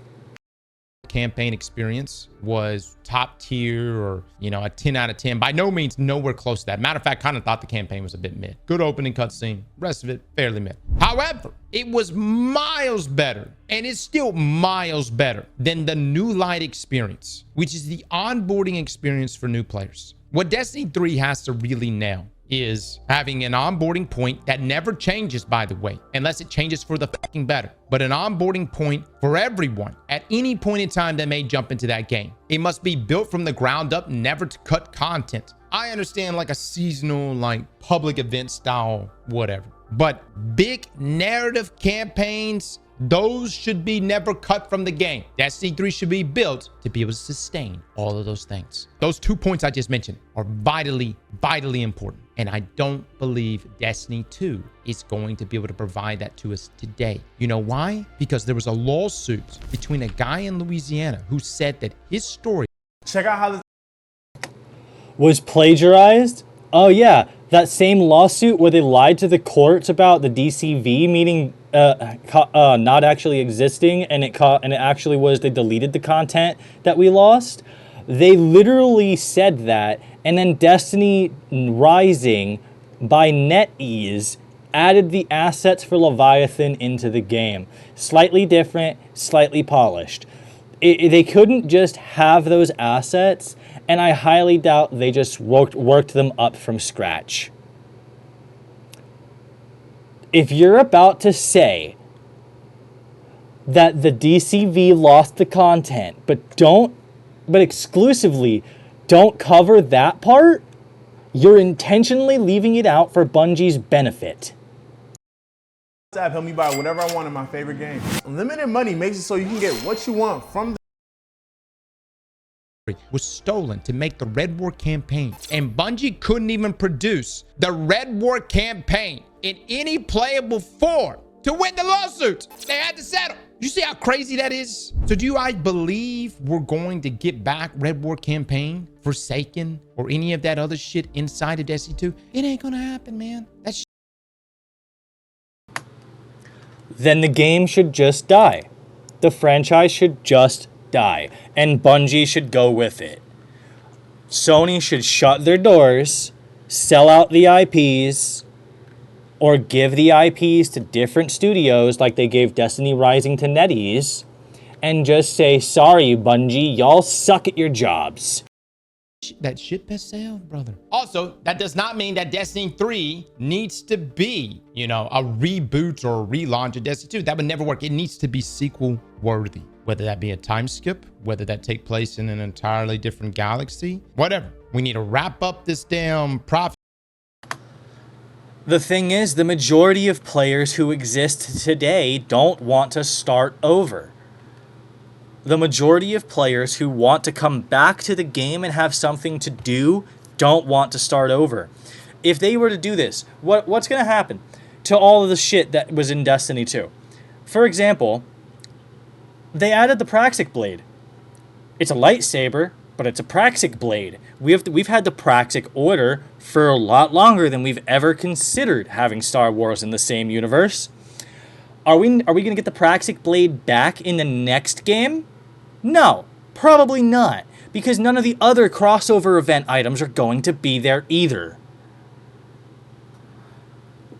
Campaign experience was top tier, or a 10 out of 10. By no means nowhere close to that. Matter of fact, kind of thought the campaign was a bit mid. Good opening cutscene, rest of it fairly mid. However, it was miles better, and it's still miles better than the New Light experience, which is the onboarding experience for new players. What Destiny 3 has to really nail is having an onboarding point that never changes, by the way, unless it changes for the fucking better, but an onboarding point for everyone at any point in time that may jump into that game. It must be built from the ground up, never to cut content. I understand like a seasonal, like public event style, whatever, but big narrative campaigns, those should be never cut from the game. Destiny 3 should be built to be able to sustain all of those things. Those 2 points I just mentioned are vitally, vitally important. And I don't believe Destiny 2 is going to be able to provide that to us today. You know why? Because there was a lawsuit between a guy in Louisiana who said that his story was plagiarized? Oh yeah, that same lawsuit where they lied to the courts about the DCV meaning not actually existing, and it actually was they deleted the content that we lost. They literally said that, and then Destiny Rising by NetEase added the assets for Leviathan into the game. Slightly different, slightly polished. They couldn't just have those assets, and I highly doubt they just worked them up from scratch. If you're about to say that the DCV lost the content, but exclusively don't cover that part, you're intentionally leaving it out for Bungie's benefit. App help me buy whatever I want in my favorite game. Unlimited money makes it so you can get what you want from the was stolen to make the Red War campaign, and Bungie couldn't even produce the Red War campaign in any playable form to win the lawsuit. They had to settle. You see how crazy that is? So do I believe we're going to get back Red War campaign, Forsaken, or any of that other shit inside of Destiny 2? It ain't gonna happen, man. That's Then the game should just die. The franchise should just die, and Bungie should go with it. Sony should shut their doors, sell out the IPs, or give the IPs to different studios like they gave Destiny Rising to NetEase, and just say, sorry, Bungie, y'all suck at your jobs. that ship has sailed, brother. Also, that does not mean that Destiny 3 needs to be, a reboot or a relaunch of Destiny 2. That would never work. It needs to be sequel worthy, whether that be a time skip, whether that take place in an entirely different galaxy, whatever. We need to wrap up this damn profit. The thing is, the majority of players who exist today don't want to start over. The majority of players who want to come back to the game and have something to do don't want to start over. If they were to do this, what's going to happen to all of the shit that was in Destiny 2? For example, they added the Praxic Blade. It's a lightsaber, but it's a Praxic Blade. We've had the Praxic Order for a lot longer than we've ever considered having Star Wars in the same universe. Are we going to get the Praxic Blade back in the next game? No, probably not, because none of the other crossover event items are going to be there either.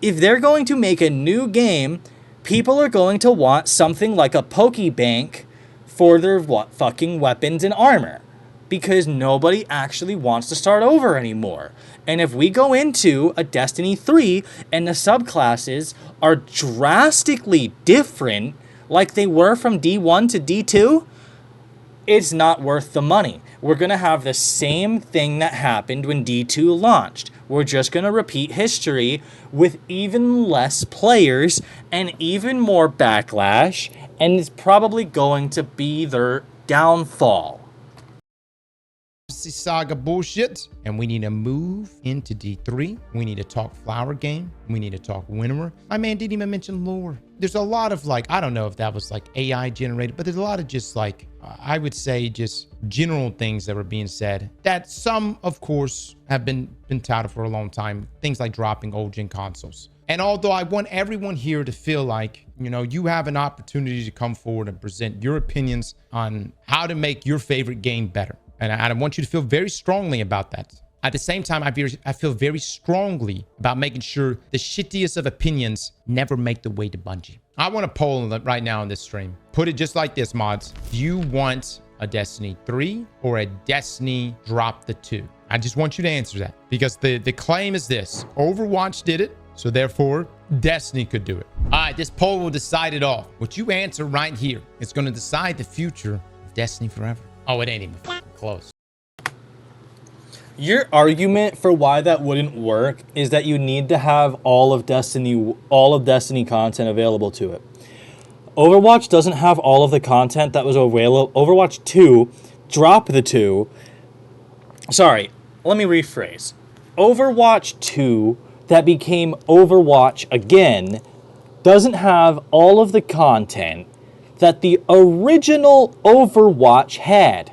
If they're going to make a new game, people are going to want something like a Pokebank for their fucking weapons and armor, because nobody actually wants to start over anymore. And if we go into a Destiny 3 and the subclasses are drastically different, like they were from D1 to D2, it's not worth the money. We're going to have the same thing that happened when D2 launched. We're just going to repeat history with even less players and even more backlash, and it's probably going to be their downfall. Saga bullshit, and we need to move into D3. We need to talk flower game. We need to talk Winnower. My man didn't even mention lore. There's a lot of I don't know if that was AI generated, but there's a lot of just I would say just general things that were being said that some of course have been touted for a long time. Things like dropping old gen consoles. And although I want everyone here to feel like, you know, you have an opportunity to come forward and present your opinions on how to make your favorite game better. And I want you to feel very strongly about that. At the same time, I feel very strongly about making sure the shittiest of opinions never make the way to Bungie. I want to poll right now on this stream. Put it just like this, mods. Do you want a Destiny 3 or a Destiny drop the 2? I just want you to answer that, because the claim is this: Overwatch did it, so therefore Destiny could do it. All right, this poll will decide it all. What you answer right here is going to decide the future of Destiny forever. Oh, it ain't even fucking close. Your argument for why that wouldn't work is that you need to have all of Destiny content available to it. Overwatch doesn't have all of the content that was available. Overwatch 2, drop the 2. Sorry, let me rephrase. Overwatch 2 that became Overwatch again doesn't have all of the content that the original Overwatch had.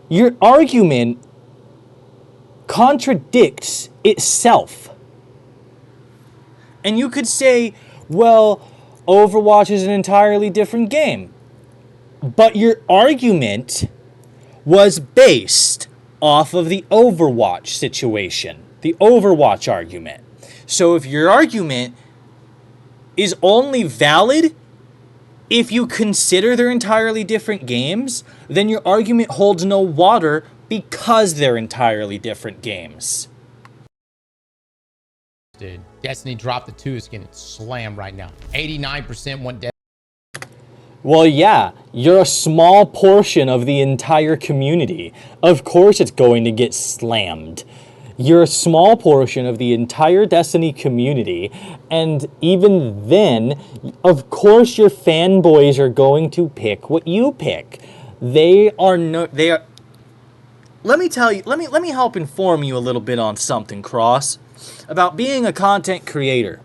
Your argument contradicts itself. And you could say, well, Overwatch is an entirely different game. But your argument was based off of the Overwatch situation, the Overwatch argument. So if your argument is only valid if you consider they're entirely different games, then your argument holds no water because they're entirely different games. Dude, Destiny dropped the 2 is getting slammed right now. 89% want Destiny. Well, yeah, you're a small portion of the entire community. Of course it's going to get slammed. You're a small portion of the entire Destiny community, and even then, of course your fanboys are going to pick what you pick. Let me tell you, let me help inform you a little bit on something, Cross, about being a content creator.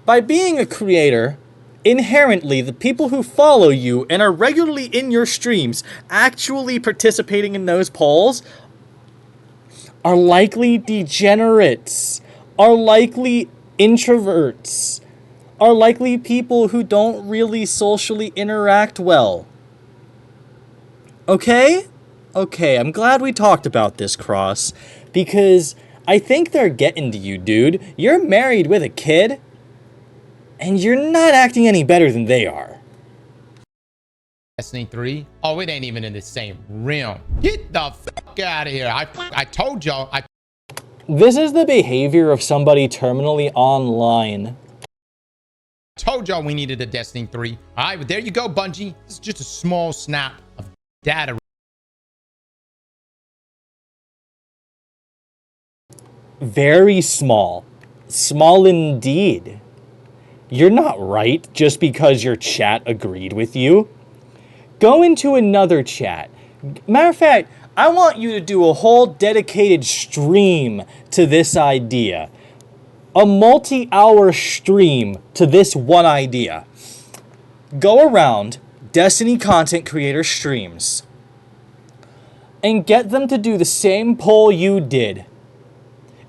By being a creator, inherently, the people who follow you and are regularly in your streams, actually participating in those polls, are likely degenerates, are likely introverts, are likely people who don't really socially interact well. Okay? Okay, I'm glad we talked about this, Cross, because I think they're getting to you, dude. You're married with a kid, and you're not acting any better than they are. Destiny 3? Oh, it ain't even in the same realm. Get the fuck out of here. I told y'all. This is the behavior of somebody terminally online. Told y'all we needed a Destiny 3. All right, but there you go, Bungie. This is just a small snap of data. Very small. Small indeed. You're not right just because your chat agreed with you. Go into another chat. Matter of fact, I want you to do a whole dedicated stream to this idea. A multi-hour stream to this one idea. Go around Destiny content creator streams and get them to do the same poll you did.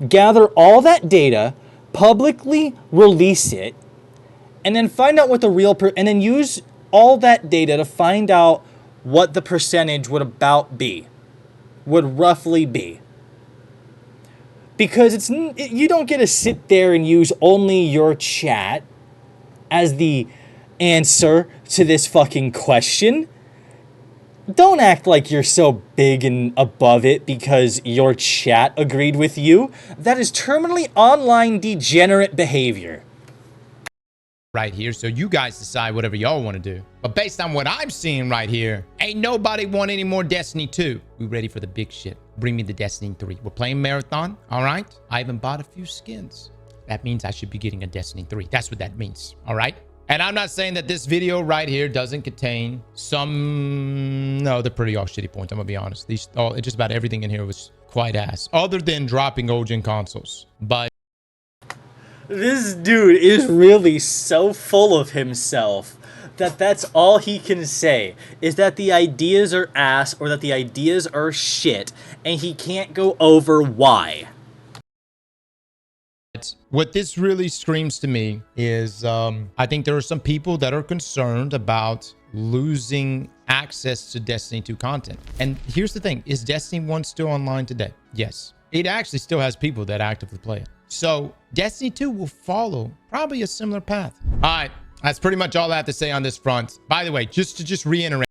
Gather all that data, publicly release it, and then find out what the real and then use all that data to find out what the percentage would roughly be. Because you don't get to sit there and use only your chat as the answer to this fucking question. Don't act like you're so big and above it because your chat agreed with you. That is terminally online degenerate behavior. Right here, so you guys decide whatever y'all want to do. But based on what I'm seeing right here, ain't nobody want any more Destiny 2. We ready for the big shit. Bring me the Destiny 3. We're playing Marathon, all right? I even bought a few skins. That means I should be getting a Destiny 3. That's what that means, all right? And I'm not saying that this video right here doesn't contain some... No, they're pretty all shitty points, I'm gonna be honest. Just about everything in here was quite ass. Other than dropping old-gen consoles. But... This dude is really so full of himself that that's all he can say, is that the ideas are ass or that the ideas are shit, and he can't go over why. But what this really screams to me is I think there are some people that are concerned about losing access to Destiny 2 content. And here's the thing. Is Destiny 1 still online today? Yes. It actually still has people that actively play it. So Destiny 2 will follow probably a similar path. All right. That's pretty much all I have to say on this front. By the way, just to reiterate.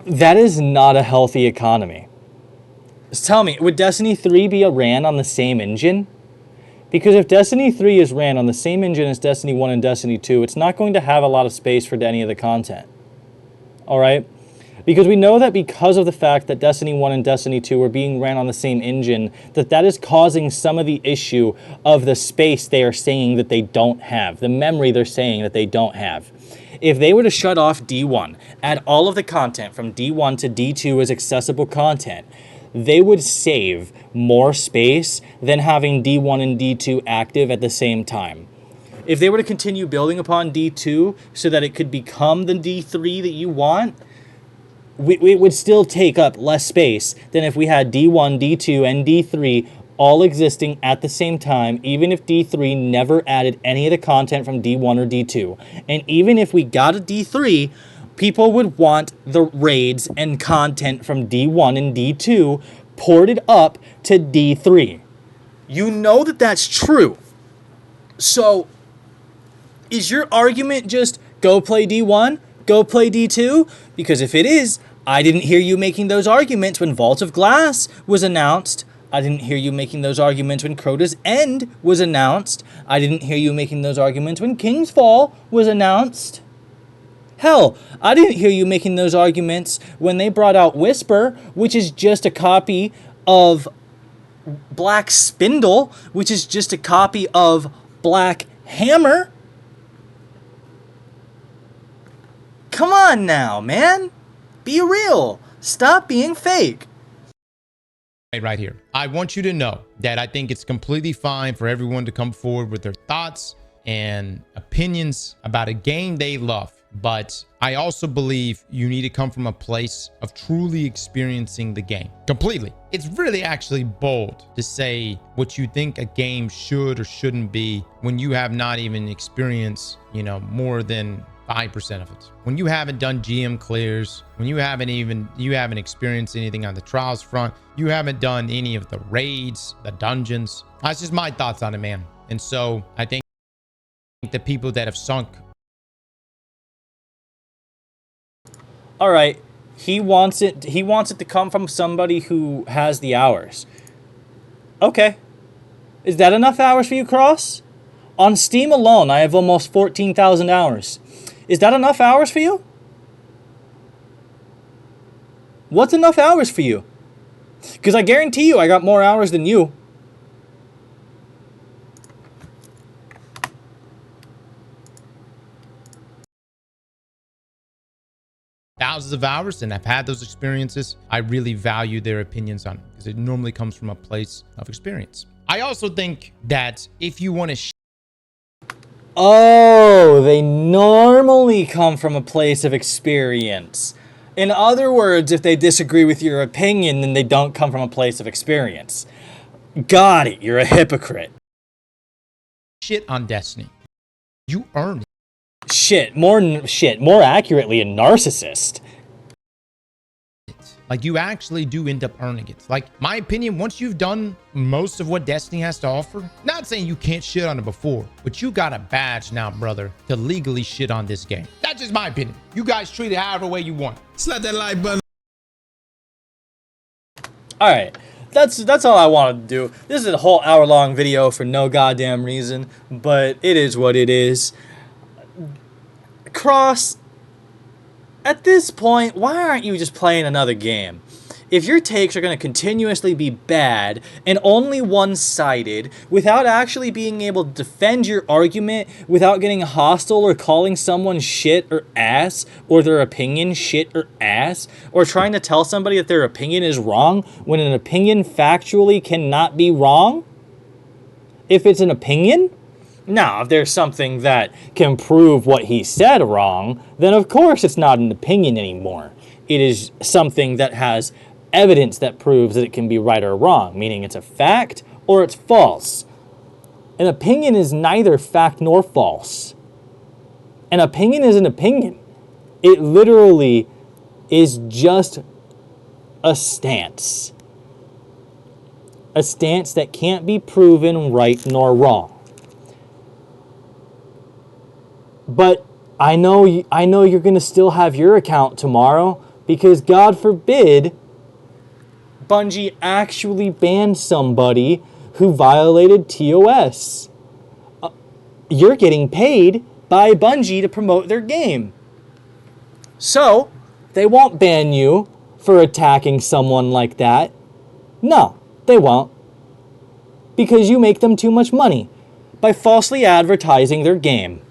That is not a healthy economy. Just tell me, would Destiny 3 be ran on the same engine? Because if Destiny 3 is ran on the same engine as Destiny 1 and Destiny 2, it's not going to have a lot of space for any of the content. All right? Because we know that because of the fact that Destiny 1 and Destiny 2 are being ran on the same engine, that is causing some of the issue of the space they are saying that they don't have, the memory they're saying that they don't have. If they were to shut off D1, add all of the content from D1 to D2 as accessible content, they would save more space than having D1 and D2 active at the same time. If they were to continue building upon D2 so that it could become the D3 that you want, it would still take up less space than if we had D1, D2, and D3 all existing at the same time, even if D3 never added any of the content from D1 or D2. And even if we got a D3, people would want the raids and content from D1 and D2 ported up to D3. You know that that's true. So, is your argument just go play D1, go play D2? Because if it is, I didn't hear you making those arguments when Vault of Glass was announced. I didn't hear you making those arguments when Crota's End was announced. I didn't hear you making those arguments when King's Fall was announced. Hell, I didn't hear you making those arguments when they brought out Whisper, which is just a copy of Black Spindle, which is just a copy of Black Hammer. Come on now, man. Be real. Stop being fake. Right here. I want you to know that I think it's completely fine for everyone to come forward with their thoughts and opinions about a game they love. But I also believe you need to come from a place of truly experiencing the game completely. It's really actually bold to say what you think a game should or shouldn't be when you have not even experienced, more than 5% of it. When you haven't done GM clears, when you haven't experienced anything on the trials front, you haven't done any of the raids, the dungeons. That's just my thoughts on it, man. And so I think the people that have sunk. All right, he wants it to come from somebody who has the hours. Okay. Is that enough hours for you, Cross? On Steam alone, I have almost 14,000 hours. Is that enough hours for you? What's enough hours for you? Because I guarantee you I got more hours than you. Thousands of hours, and I've had those experiences. I really value their opinions on it because it normally comes from a place of experience. I also think that if you want to they normally come from a place of experience. In other words, if they disagree with your opinion, then they don't come from a place of experience. Got it. You're a hypocrite. shit on Destiny, you earn it. More accurately, a narcissist. Like, you actually do end up earning it. Like, my opinion, once you've done most of what Destiny has to offer, not saying you can't shit on it before, but you got a badge now, brother, to legally shit on this game. That's just my opinion. You guys treat it however way you want. Slap that like button. All right. That's all I wanted to do. This is a whole hour-long video for no goddamn reason, but it is what it is. Cross, at this point, why aren't you just playing another game? If your takes are going to continuously be bad and only one-sided, without actually being able to defend your argument, without getting hostile or calling someone shit or ass, or their opinion shit or ass, or trying to tell somebody that their opinion is wrong when an opinion factually cannot be wrong, if it's an opinion, now, if there's something that can prove what he said wrong, then of course it's not an opinion anymore. It is something that has evidence that proves that it can be right or wrong, meaning it's a fact or it's false. An opinion is neither fact nor false. An opinion is an opinion. It literally is just a stance. A stance that can't be proven right nor wrong. But I know you're going to still have your account tomorrow because God forbid Bungie actually banned somebody who violated TOS. You're getting paid by Bungie to promote their game. So, they won't ban you for attacking someone like that. No, they won't. Because you make them too much money by falsely advertising their game.